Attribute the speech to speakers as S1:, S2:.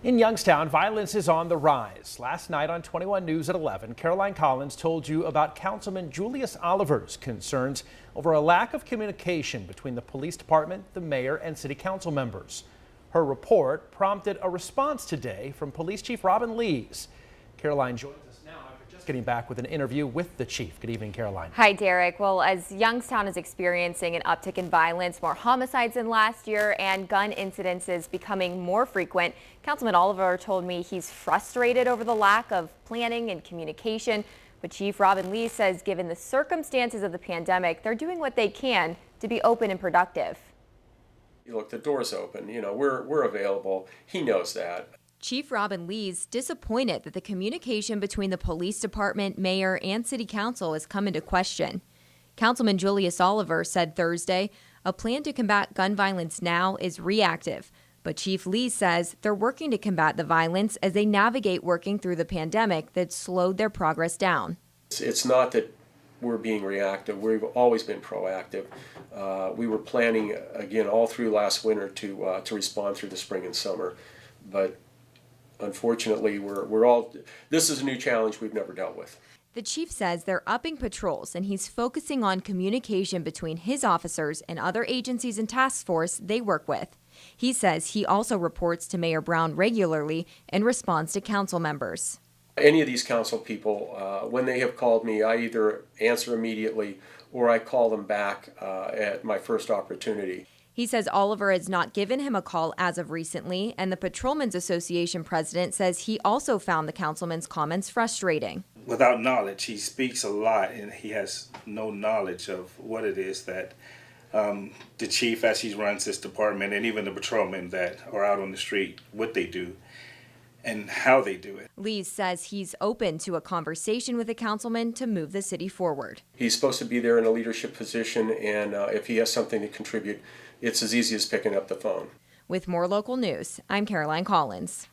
S1: In Youngstown, violence is on the rise. Last night on 21 News at 11, Caroline Collins told you about Councilman Julius Oliver's concerns over a lack of communication between the police department, the mayor, and city council members. Her report prompted a response today from Police Chief Robin Lees. Caroline joins us now after just getting back with an interview with the chief. Good evening, Caroline.
S2: Hi, Derek. Well, as Youngstown is experiencing an uptick in violence, more homicides than last year, and gun incidences becoming more frequent, Councilman Oliver told me he's frustrated over the lack of planning and communication. But Chief Robin Lees says given the circumstances of the pandemic, they're doing what they can to be open and productive.
S3: Look, the door's open. We're available. He knows that.
S2: Chief Robin Lees disappointed that the communication between the police department, mayor, and city council has come into question. Councilman Julius Oliver said Thursday a plan to combat gun violence now is reactive. But Chief Lees says they're working to combat the violence as they navigate working through the pandemic that slowed their progress down.
S3: It's not that we're being reactive. We've always been proactive. We were planning, again, all through last winter to respond through the spring and summer. But unfortunately, this is a new challenge we've never dealt with.
S2: The chief says they're upping patrols and he's focusing on communication between his officers and other agencies and task force they work with. He says he also reports to Mayor Brown regularly and responds to council members.
S3: Any of these council people, when they have called me, I either answer immediately or I call them back at my first opportunity.
S2: He says Oliver has not given him a call as of recently, and the Patrolmen's Association president says he also found the councilman's comments frustrating.
S4: Without knowledge, he speaks a lot, and he has no knowledge of what it is that the chief, as he runs his department, and even the patrolmen that are out on the street, what they do and how they do it.
S2: Lees says he's open to a conversation with the councilman to move the city forward.
S3: He's supposed to be there in a leadership position, and if he has something to contribute, it's as easy as picking up the phone.
S2: With more local news, I'm Caroline Collins.